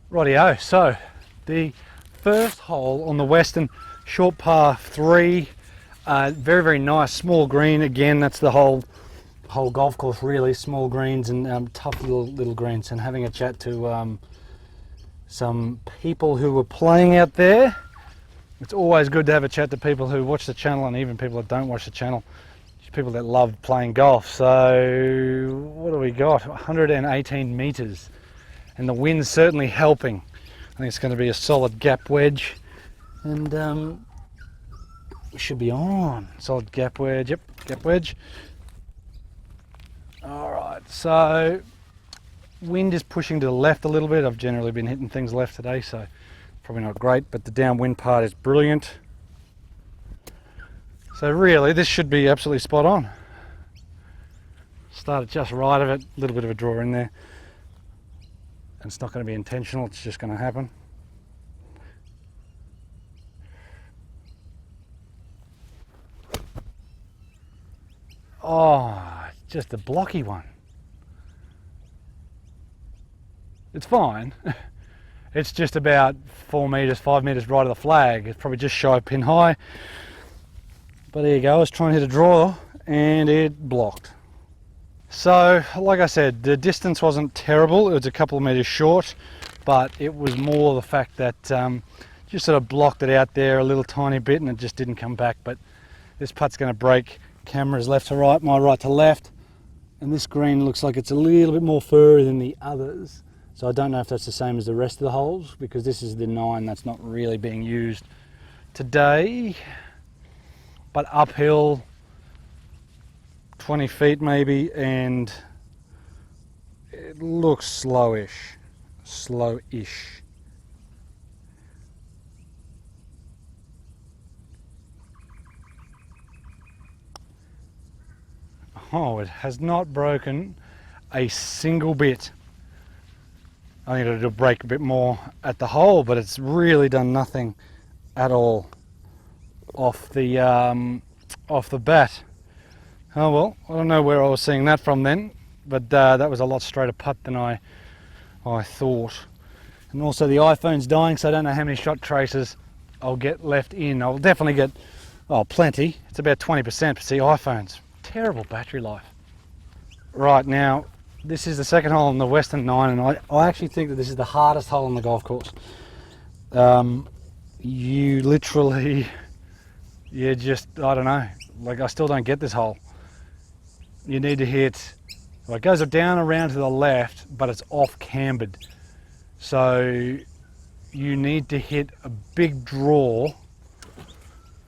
Rightio, so the first hole on the Western, short par 3, very, very nice, small green. Again, that's the whole golf course really, small greens and tough little greens. And having a chat to some people who were playing out there. It's always good to have a chat to people who watch the channel and even people that don't watch the channel, people that love playing golf. So what do we got? 118 meters. And the wind's certainly helping. I think it's going to be a solid gap wedge, and we should be on. Solid gap wedge, yep, gap wedge. All right, so wind is pushing to the left a little bit. I've generally been hitting things left today, so probably not great, but the downwind part is brilliant. So really, this should be absolutely spot on. Started just right of it, a little bit of a draw in there. And it's not going to be intentional, it's just going to happen. Oh, just a blocky one. It's fine. It's just about 4 meters, 5 meters right of the flag. It's probably just shy of pin high. But there you go, I was trying to hit a draw and it blocked. So, like I said, the distance wasn't terrible. It was a couple of meters short, but it was more the fact that just sort of blocked it out there a little tiny bit and it just didn't come back. But this putt's going to break. Camera's left to right, my right to left. And this green looks like it's a little bit more furry than the others. So I don't know if that's the same as the rest of the holes, because this is the 9 that's not really being used today. But uphill, 20 feet maybe, and it looks slowish. Oh, it has not broken a single bit. I think it'll break a bit more at the hole, but it's really done nothing at all off the bat. Oh well, I don't know where I was seeing that from then, but that was a lot straighter putt than I thought. And also the iPhone's dying, so I don't know how many shot traces I'll get left in. I'll definitely get, plenty. It's about 20%, but see, iPhones, terrible battery life. Right, now, this is the second hole on the Western 9, and I actually think that this is the hardest hole on the golf course. You literally, I don't know, like I still don't get this hole. You need to hit, well, it goes down around to the left, but it's off cambered. So you need to hit a big draw.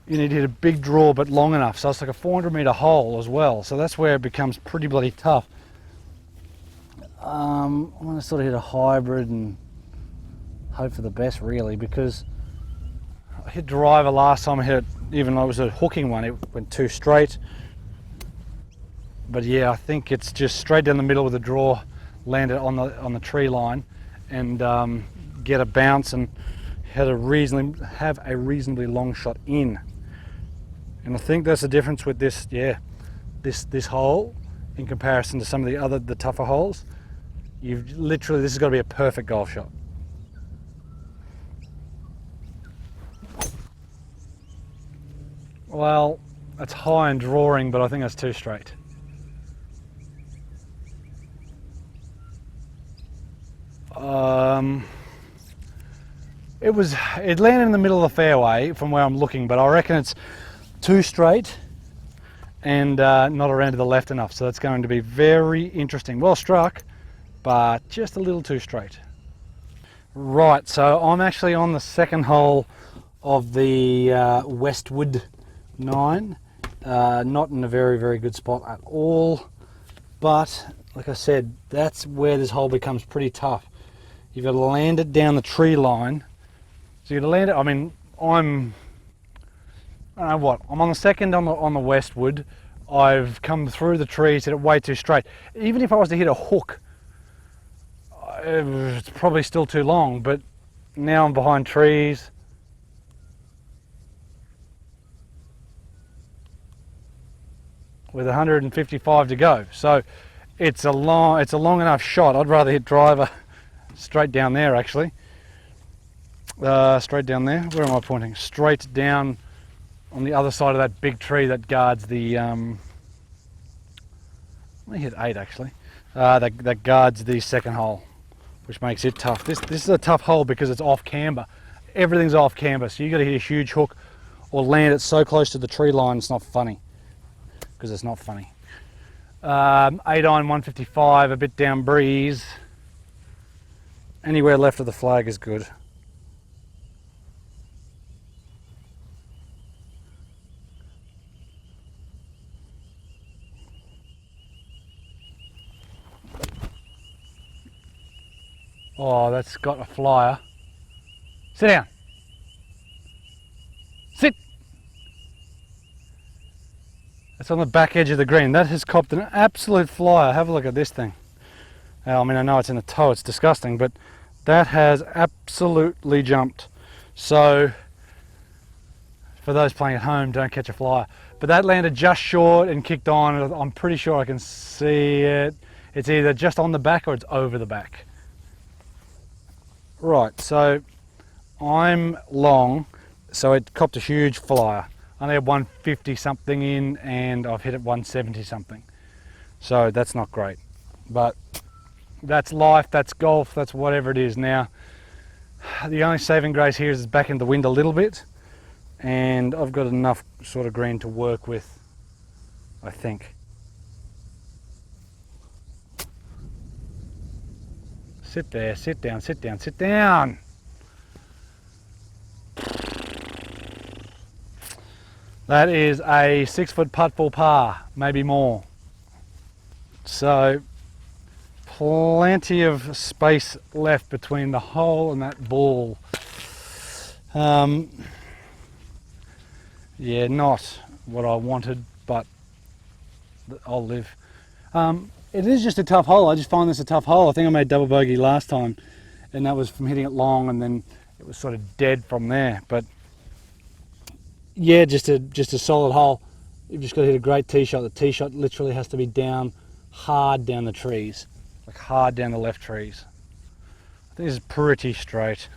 You need to hit a big draw, but long enough. So it's like a 400-meter hole as well. So that's where it becomes pretty bloody tough. I'm going to sort of hit a hybrid and hope for the best, really, because I hit driver last time I hit it, even though it was a hooking one, it went too straight. But yeah, I think it's just straight down the middle with the draw, landed on the tree line, and get a bounce and have a reasonably long shot in. And I think that's the difference with this, this hole in comparison to some of the tougher holes. This has got to be a perfect golf shot. Well, it's high and drawing, but I think that's too straight. It landed in the middle of the fairway from where I'm looking, but I reckon it's too straight and not around to the left enough. So that's going to be very interesting. Well struck, but just a little too straight. Right, so I'm actually on the second hole of the Westwood 9. Not in a very, very good spot at all. But like I said, that's where this hole becomes pretty tough. You've got to land it down the tree line. So you've got to land it, I don't know what, I'm on the second on the Westwood. I've come through the trees, hit it way too straight. Even if I was to hit a hook, it's probably still too long, but now I'm behind trees. With 155 to go. So it's a long enough shot. I'd rather hit driver straight down there actually. Straight down there. Where am I pointing? Straight down on the other side of that big tree that guards the, let me hit 8 actually, that guards the second hole, which makes it tough. This is a tough hole because it's off camber. Everything's off camber, so you got to hit a huge hook or land it so close to the tree line it's not funny, because it's not funny. 8 iron 155, a bit down breeze. Anywhere left of the flag is good. Oh, that's got a flyer. Sit down. Sit. That's on the back edge of the green. That has copped an absolute flyer. Have a look at this thing. I mean, I know it's in the toe, it's disgusting, but that has absolutely jumped. So, for those playing at home, don't catch a flyer. But that landed just short and kicked on. I'm pretty sure I can see it. It's either just on the back or it's over the back. Right, so I'm long, so it copped a huge flyer. I only had 150 something in and I've hit it 170 something. So that's not great. But that's life, that's golf, that's whatever it is. Now, the only saving grace here is it's back in the wind a little bit, and I've got enough sort of green to work with, I think. Sit there, sit down, sit down, sit down. That is a 6-foot putt for par, maybe more. So, plenty of space left between the hole and that ball. Yeah, not what I wanted, but I'll live. It is just a tough hole. I just find this a tough hole. I think I made double bogey last time, and that was from hitting it long, and then it was sort of dead from there. But yeah, just a solid hole. You've just got to hit a great tee shot. The tee shot literally has to be down, hard down the trees, like hard down the left trees. I think this is pretty straight.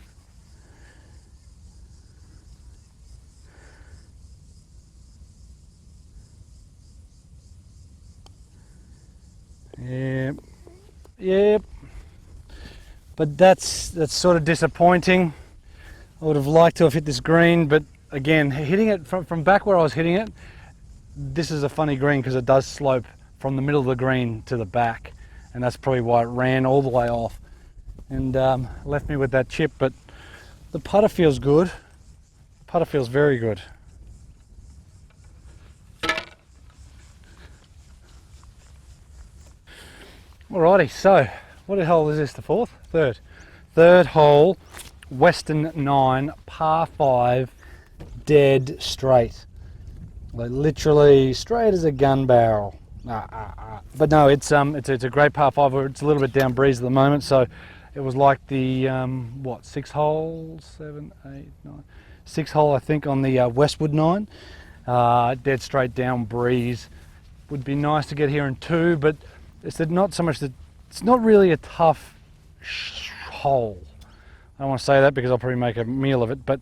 Yep. But that's sort of disappointing. I would have liked to have hit this green, but again, hitting it from back where I was hitting it, this is a funny green because it does slope from the middle of the green to the back, and that's probably why it ran all the way off and left me with that chip. But the putter feels good. The putter feels very good. Alrighty, so what the hole is this? The fourth? Third hole, Western 9, par 5, dead straight. Like literally straight as a gun barrel. But no, it's a great par 5. It's a little bit down breeze at the moment, so it was like the what, 6 holes, 7, 8, 9, 6 hole I think on the Westwood 9. Dead straight down breeze. Would be nice to get here in 2, but it's not so much that it's not really a tough hole. I don't want to say that because I'll probably make a meal of it, but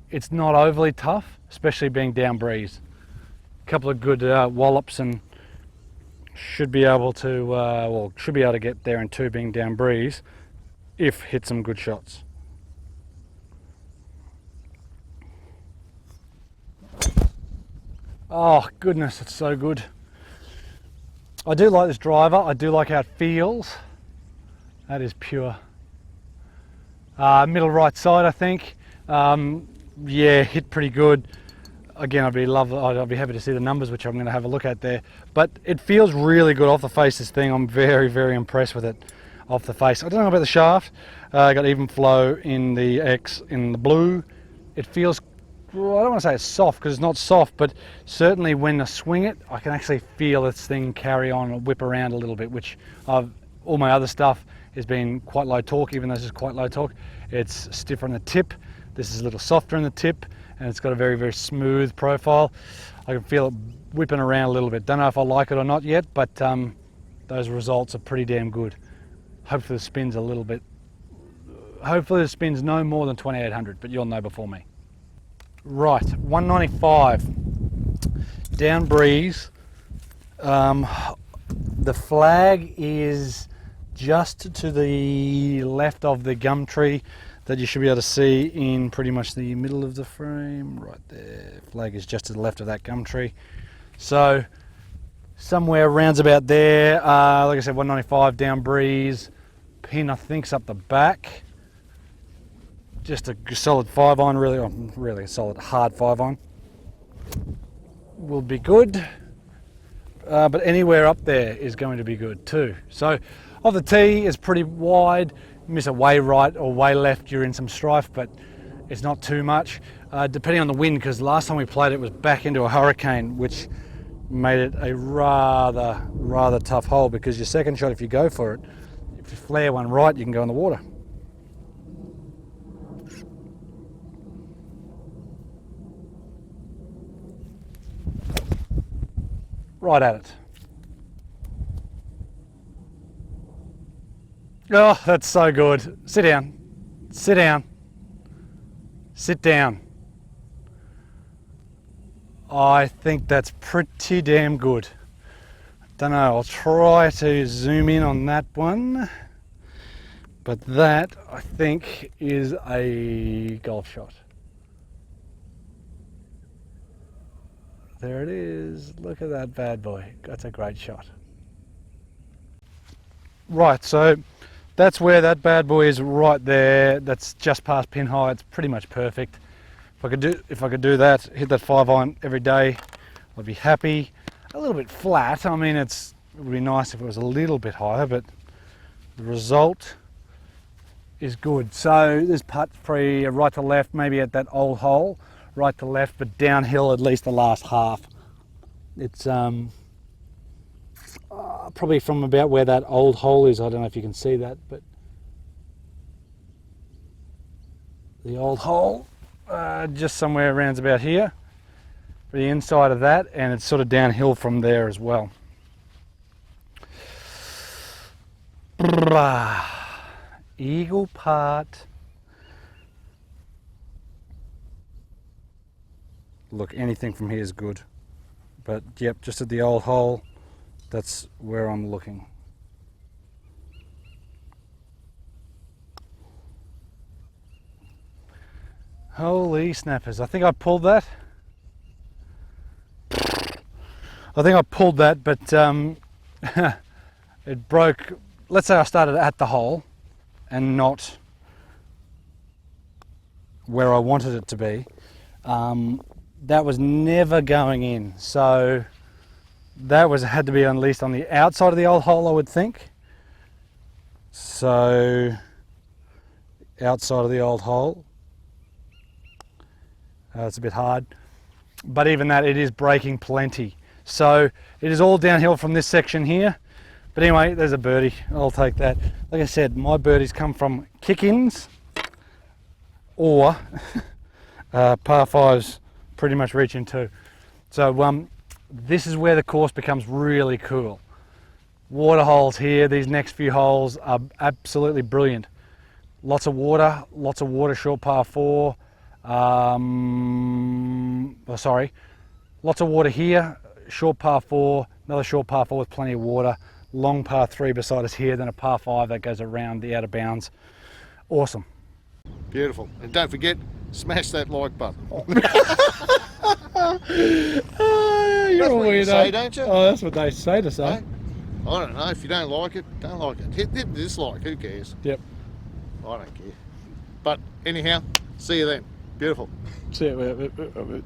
it's not overly tough, especially being down breeze. A couple of good wallops and should be able to get there in 2 being down breeze if hit some good shots. Oh goodness, it's so good. I do like this driver. I do like how it feels. That is pure. Middle right side, I think. Yeah, hit pretty good. Again, I'd be happy to see the numbers, which I'm going to have a look at there. But it feels really good off the face, this thing. I'm very, very impressed with it off the face. I don't know about the shaft. I got even flow in the X in the blue. It feels, well, I don't want to say it's soft because it's not soft, but certainly when I swing it, I can actually feel this thing carry on and whip around a little bit, which all my other stuff has been quite low torque. Even though this is quite low torque, it's stiffer on the tip. This is a little softer in the tip, and it's got a very, very smooth profile. I can feel it whipping around a little bit. Don't know if I like it or not yet, but those results are pretty damn good. Hopefully the spin's a little bit hopefully the spin's no more than 2800, but you'll know before me. Right, 195, down breeze. The flag is just to the left of the gum tree that you should be able to see in pretty much the middle of the frame, right there. Flag is just to the left of that gum tree. So somewhere rounds about there, like I said, 195 down breeze. Pin I think's up the back. Just a solid 5-iron, really a solid hard 5-iron will be good. But anywhere up there is going to be good too. So off the tee is pretty wide. Miss a way right or way left, you're in some strife, but it's not too much. Depending on the wind, because last time we played it was back into a hurricane, which made it a rather tough hole, because your second shot, if you go for it, if you flare one right, you can go in the water. Right at it. Oh, that's so good. Sit down. Sit down. Sit down. I think that's pretty damn good. Don't know, I'll try to zoom in on that one. But that, I think, is a golf shot. There it is. Look at that bad boy. That's a great shot. Right, so that's where that bad boy is, right there. That's just past pin high. It's pretty much perfect. If I could do that, hit that 5-iron every day, I'd be happy. A little bit flat. I mean, it would be nice if it was a little bit higher, but the result is good. So this putt's pretty right to left, maybe at that old hole, right to left, but downhill at least the last half. It's probably from about where that old hole is. I don't know if you can see that, but the old hole, just somewhere around about here, the inside of that, and it's sort of downhill from there as well. Eagle part. Look, anything from here is good, but yep, just at the old hole, that's where I'm looking. Holy snappers, I think I pulled that. But it broke. Let's say I started at the hole and not where I wanted it to be. That was never going in, so that had to be at least on the outside of the old hole, I would think. So outside of the old hole. It's a bit hard, but even that, it is breaking plenty. So it is all downhill from this section here. But anyway, there's a birdie. I'll take that. Like I said, my birdies come from kick-ins or par fives, pretty much reaching two. So this is where the course becomes really cool. Water holes here. These next few holes are absolutely brilliant. Lots of water, short par four. Lots of water here, short par four, another short par four with plenty of water, long par three beside us here, then a par five that goes around the out of bounds. Awesome. Beautiful. And don't forget, smash that like button. You're a weirdo. Say, don't you? Oh, that's what they say to say. Hey? I don't know. If you don't like it, don't like it. Hit dislike. Who cares? Yep. I don't care. But anyhow, see you then. Beautiful. See you.